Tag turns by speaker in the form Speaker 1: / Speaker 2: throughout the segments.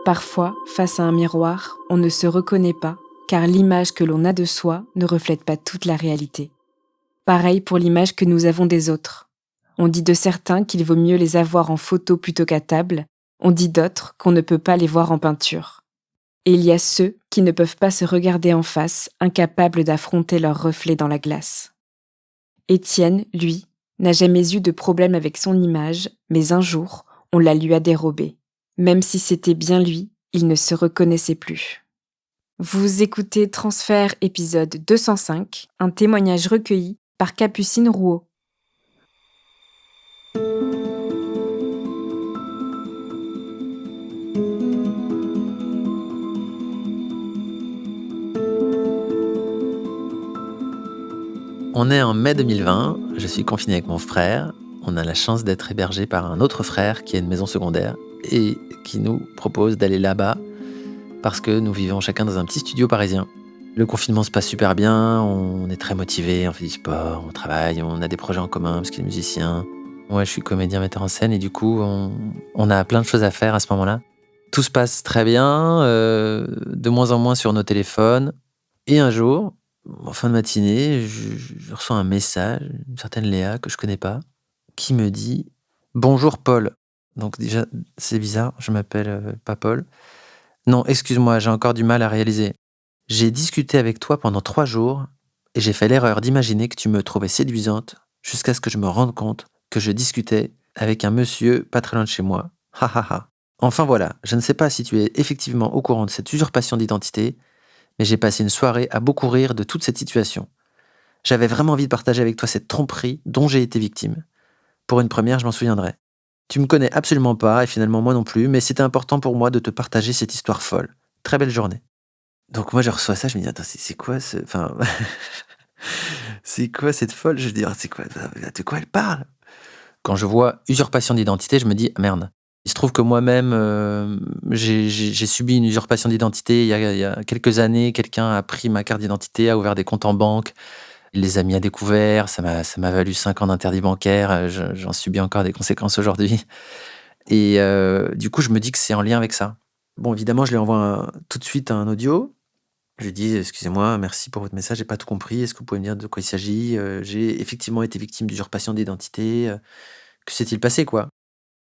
Speaker 1: Parfois, face à un miroir, on ne se reconnaît pas, car l'image que l'on a de soi ne reflète pas toute la réalité. Pareil pour l'image que nous avons des autres. On dit de certains qu'il vaut mieux les avoir en photo plutôt qu'à table, on dit d'autres qu'on ne peut pas les voir en peinture. Et il y a ceux qui ne peuvent pas se regarder en face, incapables d'affronter leur reflet dans la glace. Étienne, lui, n'a jamais eu de problème avec son image, mais un jour, on la lui a dérobée. Même si c'était bien lui, il ne se reconnaissait plus. Vous écoutez Transfert épisode 205, un témoignage recueilli par Capucine Rouault.
Speaker 2: On est en mai 2020, je suis confiné avec mon frère. On a la chance d'être hébergé par un autre frère qui a une maison secondaire et qui nous propose d'aller là-bas parce que nous vivons chacun dans un petit studio parisien. Le confinement se passe super bien, on est très motivés, on fait du sport, on travaille, on a des projets en commun parce qu'il est musicien. Moi, je suis comédien, metteur en scène et du coup, on a plein de choses à faire à ce moment-là. Tout se passe très bien, de moins en moins sur nos téléphones. Et un jour, en fin de matinée, je reçois un message, une certaine Léa que je connais pas, qui me dit « Bonjour Paul ». Donc déjà, c'est bizarre, je m'appelle pas Paul. Non, excuse-moi, j'ai encore du mal à réaliser. J'ai discuté avec toi pendant 3 jours et j'ai fait l'erreur d'imaginer que tu me trouvais séduisante jusqu'à ce que je me rende compte que je discutais avec un monsieur pas très loin de chez moi. Ha ha ha. Enfin voilà, je ne sais pas si tu es effectivement au courant de cette usurpation d'identité, mais j'ai passé une soirée à beaucoup rire de toute cette situation. J'avais vraiment envie de partager avec toi cette tromperie dont j'ai été victime. Pour une première, je m'en souviendrai. Tu me connais absolument pas, et finalement moi non plus, mais c'était important pour moi de te partager cette histoire folle. Très belle journée. Donc moi je reçois ça, je me dis, attends, c'est quoi ce... Enfin... c'est quoi cette folle? Je veux dire, c'est quoi? De quoi elle parle? Quand je vois usurpation d'identité, je me dis, ah, merde. Il se trouve que moi-même, j'ai subi une usurpation d'identité il y a quelques années. Quelqu'un a pris ma carte d'identité, a ouvert des comptes en banque, il les a mis à découvert. Ça m'a valu 5 ans d'interdit bancaire. J'en subis encore des conséquences aujourd'hui. Et du coup, je me dis que c'est en lien avec ça. Bon, évidemment, je lui envoie tout de suite un audio. Je lui dis: «Excusez-moi, merci pour votre message, j'ai pas tout compris. Est-ce que vous pouvez me dire de quoi il s'agit? J'ai effectivement été victime d'usurpation d'identité. Que s'est-il passé, quoi?»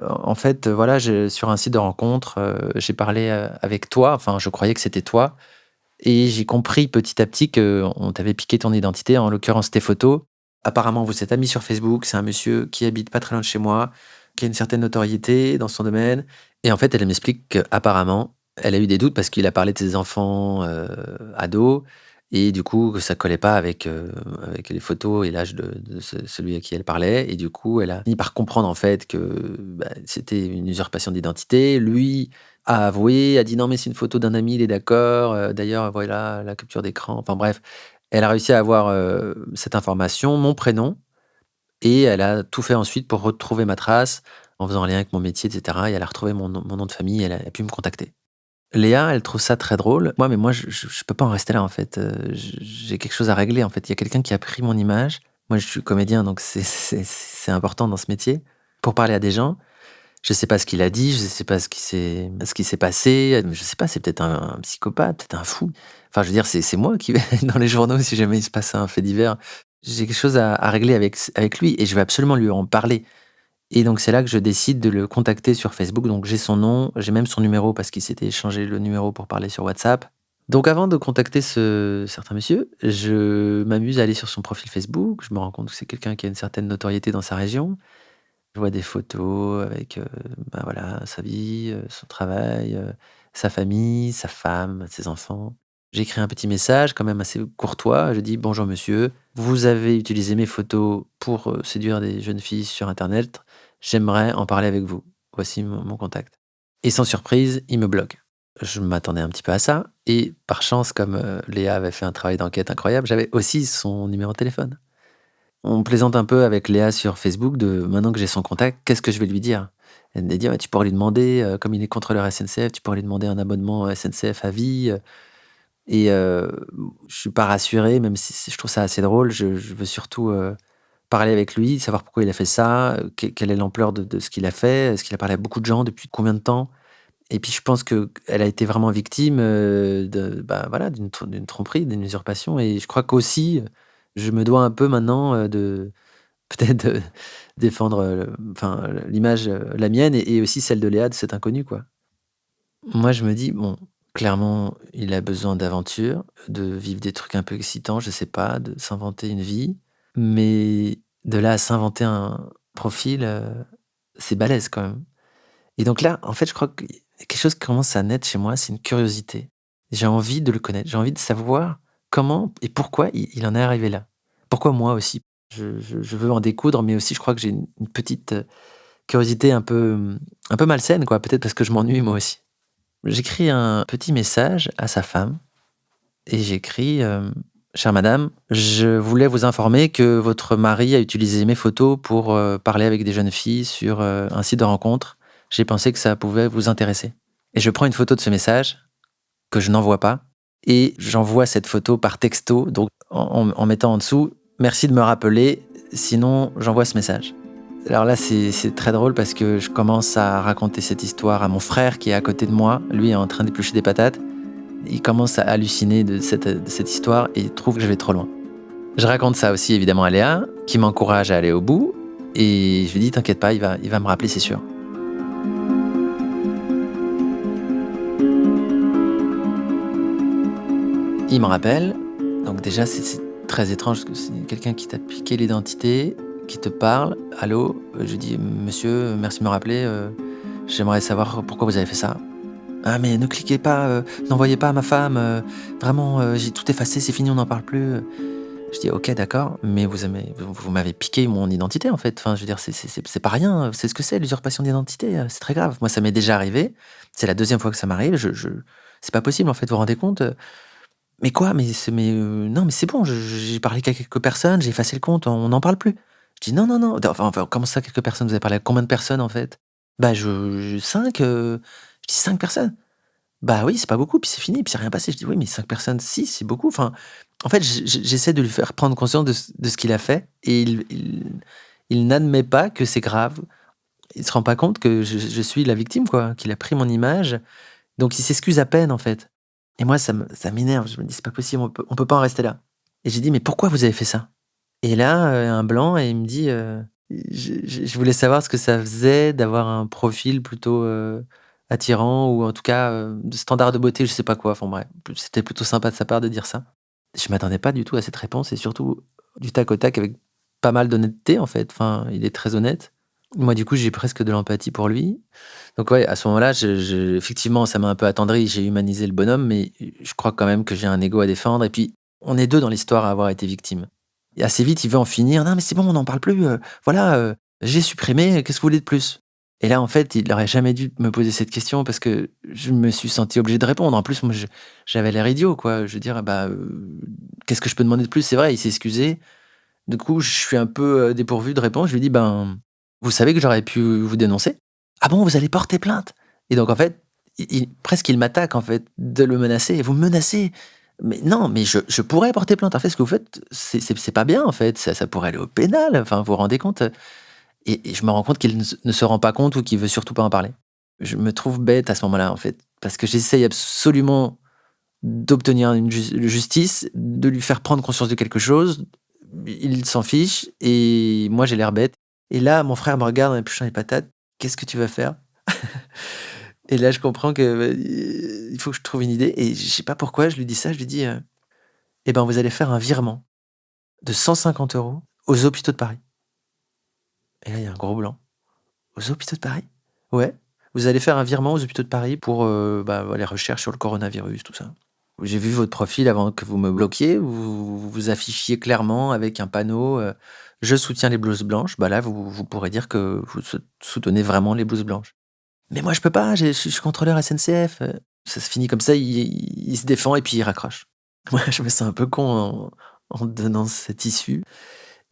Speaker 2: En fait, voilà, sur un site de rencontre, j'ai parlé, avec toi, enfin, je croyais que c'était toi et j'ai compris petit à petit qu'on t'avait piqué ton identité, en l'occurrence tes photos. Apparemment, vous êtes amis sur Facebook, c'est un monsieur qui habite pas très loin de chez moi, qui a une certaine notoriété dans son domaine et en fait, elle m'explique qu'apparemment, elle a eu des doutes parce qu'il a parlé de ses enfants, ados et du coup, que ça collait pas avec les photos et l'âge de celui à qui elle parlait et du coup, elle a fini par comprendre, en fait, que, bah, c'était une usurpation d'identité. Lui a avoué, a dit: «Non, mais c'est une photo d'un ami, il est d'accord, d'ailleurs, voilà la capture d'écran». Enfin bref, elle a réussi à avoir, cette information, mon prénom et elle a tout fait ensuite pour retrouver ma trace, en faisant un lien avec mon métier et cetera et elle a retrouvé mon nom de famille, elle a pu me contacter. Léa, elle trouve ça très drôle. Moi, mais moi, je peux pas en rester là, en fait. J'ai quelque chose à régler, en fait. Il y a quelqu'un qui a pris mon image. Moi, je suis comédien, donc c'est important dans ce métier. Pour parler à des gens, je sais pas ce qu'il a dit, je sais pas ce qui s'est passé. Je sais pas, c'est peut-être un psychopathe, peut-être un fou. Enfin, je veux dire, c'est moi qui vais être dans les journaux si jamais il se passe un fait divers. J'ai quelque chose à régler avec lui et je vais absolument lui en parler. Et donc c'est là que je décide de le contacter sur Facebook. Donc j'ai son nom, j'ai même son numéro parce qu'il s'était échangé le numéro pour parler sur WhatsApp. Donc avant de contacter ce certain monsieur, je m'amuse à aller sur son profil Facebook. Je me rends compte que c'est quelqu'un qui a une certaine notoriété dans sa région. Je vois des photos avec bah voilà, sa vie, son travail, sa famille, sa femme, ses enfants. J'écris un petit message quand même assez courtois. Je dis: «Bonjour monsieur, vous avez utilisé mes photos pour, séduire des jeunes filles sur internet. J'aimerais en parler avec vous. Voici mon contact». Et sans surprise, il me bloque. Je m'attendais un petit peu à ça et par chance, comme, Léa avait fait un travail d'enquête incroyable, j'avais aussi son numéro de téléphone. On plaisante un peu avec Léa sur Facebook de maintenant que j'ai son contact, qu'est-ce que je vais lui dire? Elle me dit: «Ouais, tu pourrais lui demander, comme il est contrôleur SNCF, tu pourrais lui demander un abonnement SNCF à vie», et je suis pas rassuré, même si je trouve ça assez drôle. Je veux surtout, parler avec lui, savoir pourquoi il a fait ça, quelle est l'ampleur de ce qu'il a fait. Est-ce qu'il a parlé à beaucoup de gens, depuis combien de temps? Et puis je pense qu'elle a été vraiment victime, voilà, d'une tromperie, d'une usurpation et je crois qu'aussi, je me dois un peu maintenant, de peut-être, défendre, enfin, l'image, la mienne et aussi celle de Léa de cet inconnu, quoi. Moi, je me dis: «Bon, clairement, il a besoin d'aventure, de vivre des trucs un peu excitants, je sais pas, de s'inventer une vie». Mais de là à s'inventer un profil, c'est balèze quand même. Et donc là, en fait, je crois qu'il y a quelque chose qui commence à naître chez moi, c'est une curiosité. J'ai envie de le connaître, j'ai envie de savoir comment et pourquoi il en est arrivé là. Pourquoi moi aussi? Je veux en découdre, mais aussi je crois que j'ai une petite, curiosité un peu malsaine quoi, peut-être parce que je m'ennuie moi aussi. J'écris un petit message à sa femme et j'écris, «Chère madame, je voulais vous informer que votre mari a utilisé mes photos pour, parler avec des jeunes filles sur, un site de rencontre. J'ai pensé que ça pouvait vous intéresser». Et je prends une photo de ce message, que je n'envoie pas et j'envoie cette photo par texto, donc en mettant en dessous: «Merci de me rappeler, sinon j'envoie ce message». Alors là, c'est très drôle parce que je commence à raconter cette histoire à mon frère qui est à côté de moi. Lui est en train d'éplucher des patates. Il commence à halluciner de cette histoire et il trouve que je vais trop loin. Je raconte ça aussi évidemment à Léa, qui m'encourage à aller au bout et je lui dis: «T'inquiète pas, il va me rappeler, c'est sûr». Il me rappelle, donc déjà c'est très étrange parce que c'est quelqu'un qui t'a piqué l'identité, qui te parle: «Allô?» Je dis: «Monsieur, merci de me rappeler, j'aimerais savoir pourquoi vous avez fait ça». «Ah mais ne cliquez pas, n'envoyez pas à ma femme, vraiment, j'ai tout effacé, c'est fini, on n'en parle plus». Je dis: «OK, d'accord, mais vous m'avez piqué mon identité, en fait. Enfin, je veux dire, c'est pas rien, c'est ce que c'est l'usurpation d'identité, c'est très grave. Moi, ça m'est déjà arrivé, c'est la deuxième fois que ça m'arrive, je c'est pas possible, en fait, vous vous rendez compte?» «Mais quoi? Non, mais c'est bon, j'ai parlé qu'à quelques personnes, j'ai effacé le compte, on n'en parle plus». Je dis: «Non, non, non». Enfin, comment ça, quelques personnes? Vous avez parlé à combien de personnes, en fait? Bah, 5, je dis: «5 personnes». Bah oui, c'est pas beaucoup, puis c'est fini, puis c'est rien passé. Je dis: «Oui, mais 5 personnes, si, c'est beaucoup». Enfin, en fait, j'essaie de lui faire prendre conscience de ce qu'il a fait et il n'admet pas que c'est grave. Il se rend pas compte que je suis la victime, quoi, qu'il a pris mon image, donc il s'excuse à peine, en fait. Et moi, ça m'énerve. Je me dis: «C'est pas possible, on peut pas en rester là». Et j'ai dit: «Mais pourquoi vous avez fait ça?» Et là, un blanc et il me dit, «Je voulais savoir ce que ça faisait d'avoir un profil plutôt, attirant ou en tout cas, de standard de beauté», je sais pas quoi, enfin bref, c'était plutôt sympa de sa part de dire ça. Je m'attendais pas du tout à cette réponse et surtout du tac au tac avec pas mal d'honnêteté, en fait. Enfin, il est très honnête. Moi, du coup, j'ai presque de l'empathie pour lui. Donc ouais, à ce moment-là, effectivement, ça m'a un peu attendri, j'ai humanisé le bonhomme, mais je crois quand même que j'ai un ego à défendre et puis on est 2 dans l'histoire à avoir été victimes. Et assez vite, il veut en finir: «Non mais c'est bon, on n'en parle plus, voilà, j'ai supprimé, qu'est-ce que vous voulez de plus?» Et là, en fait, il aurait jamais dû me poser cette question parce que je me suis senti obligé de répondre. En plus, moi, j'avais l'air idiot, quoi. Je veux dire, bah, qu'est-ce que je peux demander de plus? C'est vrai, il s'est excusé. Du coup, je suis un peu, dépourvu de réponse. Je lui dis: «Ben, vous savez que j'aurais pu vous dénoncer?» «Ah bon, vous allez porter plainte?» Et donc en fait, il m'attaque en fait, de le menacer. «Vous me menacez?» «Mais non, mais je pourrais porter plainte. En fait, ce que vous faites, c'est pas bien en fait, ça pourrait aller au pénal, enfin, vous vous rendez compte?» Et je me rends compte qu'il ne se rend pas compte ou qu'il veut surtout pas en parler. Je me trouve bête à ce moment-là en fait, parce que j'essaye absolument d'obtenir une justice, de lui faire prendre conscience de quelque chose. Il s'en fiche et moi j'ai l'air bête. Et là, mon frère me regarde en épluchant les patates: «Qu'est-ce que tu vas faire?» Et là, je comprends que, il faut que je trouve une idée et je sais pas pourquoi je lui dis ça, je lui dis, «Eh ben, vous allez faire un virement de 150 € aux hôpitaux de Paris». Et là, il y a un gros blanc. «Aux hôpitaux de Paris?» «Ouais, vous allez faire un virement aux hôpitaux de Paris pour, les recherches sur le coronavirus, tout ça. J'ai vu votre profil avant que vous me bloquiez, vous vous affichiez clairement avec un panneau, "Je soutiens les blouses blanches". Bah là, vous pourrez dire que vous soutenez vraiment les blouses blanches». «Mais moi je peux pas, je suis contrôleur SNCF», Ça se finit comme ça, il se défend et puis il raccroche. Moi, je me sens un peu con en donnant cette issue.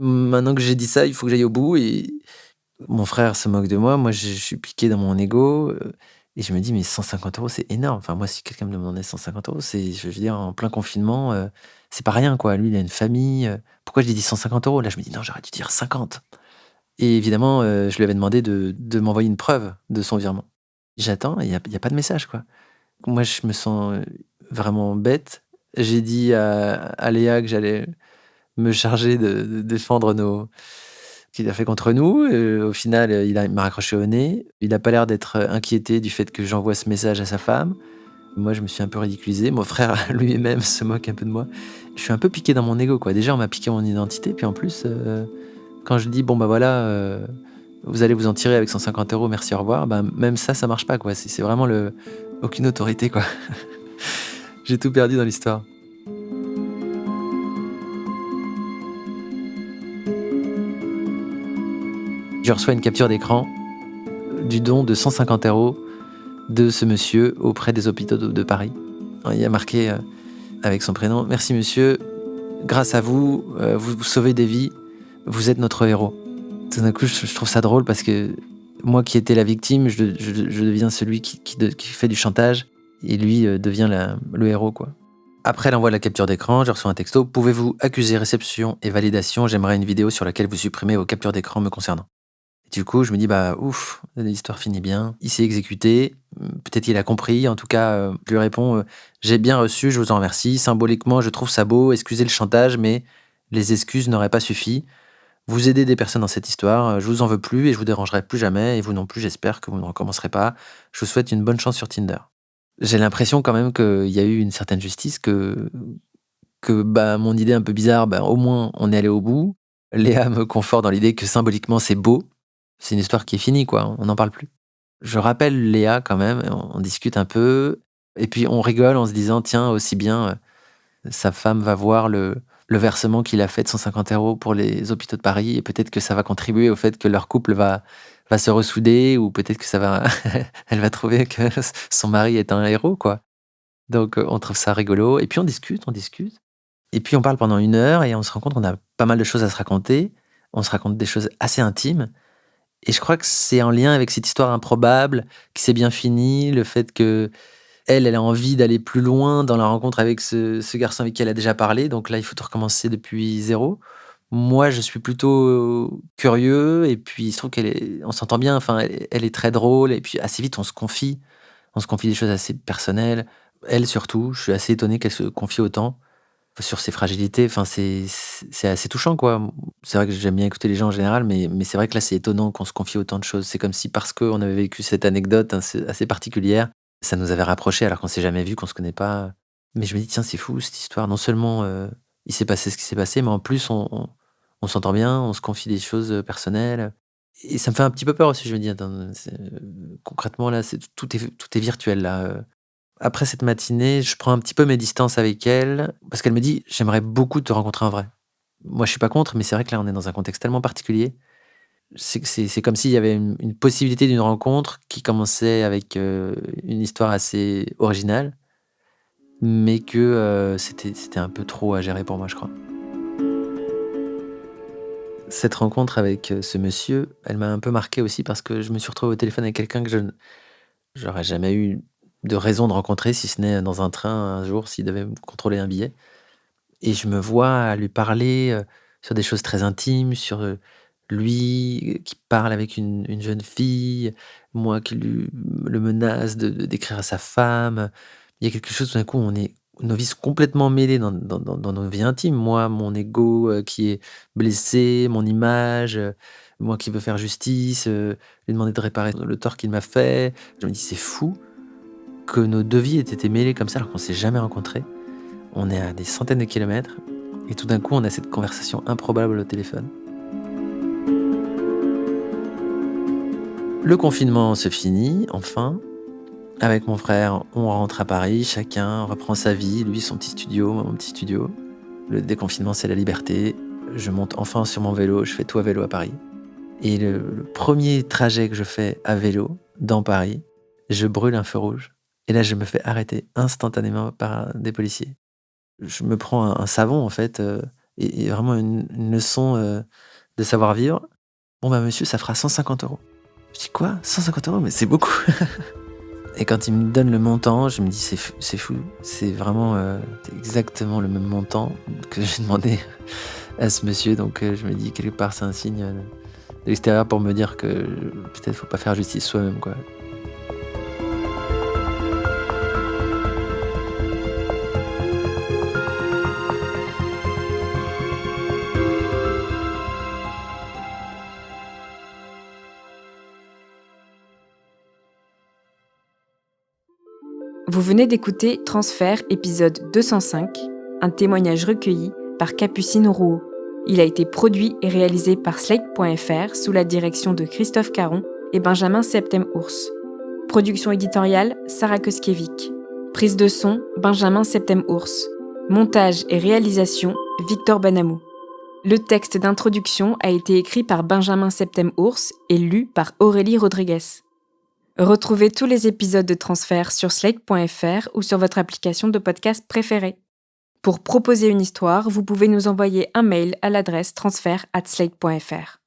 Speaker 2: Maintenant que j'ai dit ça, il faut que j'aille au bout et mon frère se moque de moi. Moi, je suis piqué dans mon ego, et je me dis: «Mais 150 € c'est énorme». Enfin, moi, si quelqu'un me demandait 150 €, c'est je veux dire, en plein confinement, c'est pas rien, quoi. Lui, il a une famille, pourquoi j'ai dit 150 €? Là, je me dis: «Non, j'aurais dû dire 50». Et évidemment, je lui avais demandé de m'envoyer une preuve de son virement. J'attends et il y a pas de message, quoi. Moi, je me sens, vraiment bête. J'ai dit à Léa que j'allais me charger de défendre nos qu'il a fait contre nous. Au final, il m'a raccroché au nez. Il a pas l'air d'être, inquiété du fait que j'envoie ce message à sa femme. Moi, je me suis un peu ridiculisé. Mon frère lui-même se moque un peu de moi. Je suis un peu piqué dans mon ego, quoi. Déjà, on m'a piqué mon identité, puis en plus, quand je dis: «Bon, bah, voilà, vous allez vous en tirer avec 150 €, merci, au revoir», bah, même ça marche pas, quoi. C'est vraiment aucune autorité, quoi. J'ai tout perdu dans l'histoire. Je reçois une capture d'écran du don de 150 € de ce monsieur auprès des hôpitaux de Paris. Il y a marqué, avec son prénom: «Merci monsieur, grâce à vous, vous sauvez des vies, vous êtes notre héros». Tout d'un coup, je trouve ça drôle parce que moi qui étais la victime, je deviens celui qui fait du chantage et lui, devient le héros, quoi. Après l'envoi de la capture d'écran, je reçois un texto: «Pouvez-vous accuser réception et validation? J'aimerais une vidéo sur laquelle vous supprimez vos captures d'écran me concernant». Du coup, je me dis: «Bah, ouf, l'histoire finit bien. Il s'est exécuté, peut-être qu'il a compris». En tout cas, je lui réponds: «J'ai bien reçu, je vous en remercie. Symboliquement, je trouve ça beau. Excusez le chantage, mais les excuses n'auraient pas suffi. Vous aidez des personnes dans cette histoire, je vous en veux plus et je vous dérangerai plus jamais et vous non plus, j'espère que vous ne recommencerez pas. Je vous souhaite une bonne chance sur Tinder». J'ai l'impression quand même qu'il y a eu une certaine justice, que, bah, mon idée un peu bizarre, bah, au moins on est allé au bout. Léa me conforte dans l'idée que symboliquement c'est beau. C'est une histoire qui est finie, quoi, on n'en parle plus. Je rappelle Léa quand même, et on discute un peu et puis on rigole en se disant: «Tiens, aussi bien, sa femme va voir le versement qu'il a fait de 150 € pour les hôpitaux de Paris et peut-être que ça va contribuer au fait que leur couple va se ressouder ou peut-être que ça va elle va trouver que son mari est un héros, quoi». Donc on trouve ça rigolo et puis on discute et puis on parle pendant 1 heure et on se rend compte qu'on a pas mal de choses à se raconter. On se raconte des choses assez intimes et je crois que c'est en lien avec cette histoire improbable qui s'est bien finie, le fait que elle a envie d'aller plus loin dans la rencontre avec ce garçon avec qui elle a déjà parlé, donc là, il faut tout recommencer depuis zéro. Moi, je suis plutôt curieux et puis il se trouve on s'entend bien, enfin, elle est très drôle et puis assez vite, on se confie des choses assez personnelles. Elle surtout, je suis assez étonné qu'elle se confie autant sur ses fragilités, enfin, c'est assez touchant, quoi. C'est vrai que j'aime bien écouter les gens en général, mais c'est vrai que là, c'est étonnant qu'on se confie autant de choses. C'est comme si parce qu'on avait vécu cette anecdote assez particulière, ça nous avait rapprochés alors qu'on s'est jamais vus, qu'on se connaît pas. Mais je me dis: «Tiens, c'est fou cette histoire». Non seulement, il s'est passé ce qui s'est passé, mais en plus on s'entend bien, on se confie des choses, personnelles et ça me fait un petit peu peur aussi. Je me dis: «Attends, concrètement là, tout est virtuel là, Après cette matinée, je prends un petit peu mes distances avec elle, parce qu'elle me dit: «J'aimerais beaucoup te rencontrer en vrai». Moi, je suis pas contre, mais c'est vrai que là, on est dans un contexte tellement particulier. C'est comme s'il y avait une possibilité d'une rencontre qui commençait avec, une histoire assez originale, mais que, c'était un peu trop à gérer pour moi, je crois. Cette rencontre avec, ce monsieur, elle m'a un peu marqué aussi parce que je me suis retrouvé au téléphone avec quelqu'un que j'aurais jamais eu de raison de rencontrer, si ce n'est dans un train un jour s'il devait me contrôler un billet. Et je me vois à lui parler, sur des choses très intimes, sur, lui, qui parle avec une jeune fille, moi qui le menace d'écrire à sa femme. Il y a quelque chose tout d'un coup, nos vies sont complètement mêlées dans nos vies intimes. Moi, mon ego, qui est blessé, mon image, moi qui veux faire justice, lui demander de réparer le tort qu'il m'a fait. Je me dis: «C'est fou que nos 2 vies aient été mêlées comme ça alors qu'on s'est jamais rencontrés». On est à des centaines de kilomètres et tout d'un coup, on a cette conversation improbable au téléphone. Le confinement se finit, enfin. Avec mon frère, on rentre à Paris, chacun reprend sa vie, lui son petit studio, moi mon petit studio. Le déconfinement, c'est la liberté. Je monte enfin sur mon vélo, je fais tout à vélo à Paris. Et le premier trajet que je fais à vélo dans Paris, je brûle un feu rouge. Et là, je me fais arrêter instantanément par des policiers. Je me prends un savon en fait, et vraiment une leçon, de savoir-vivre. «Bon bah monsieur, ça fera 150 €». Je dis: «Quoi? 150 €? Mais c'est beaucoup!» Et quand il me donne le montant, je me dis: C'est fou, c'est vraiment, c'est exactement le même montant que j'ai demandé à ce monsieur». Donc je me dis quelque part c'est un signe, de l'extérieur pour me dire que peut-être faut pas faire justice soi-même, quoi.
Speaker 1: Vous venez d'écouter Transfert, épisode 205, un témoignage recueilli par Capucine Rouault. Il a été produit et réalisé par Slate.fr sous la direction de Christophe Caron et Benjamin Septem-Ours. Production éditoriale, Sarah Koskiewicz. Prise de son, Benjamin Septem-Ours. Montage et réalisation, Victor Benamou. Le texte d'introduction a été écrit par Benjamin Septem-Ours et lu par Aurélie Rodriguez. Retrouvez tous les épisodes de Transfert sur Slate.fr ou sur votre application de podcast préférée. Pour proposer une histoire, vous pouvez nous envoyer un mail à l'adresse transfert@slate.fr.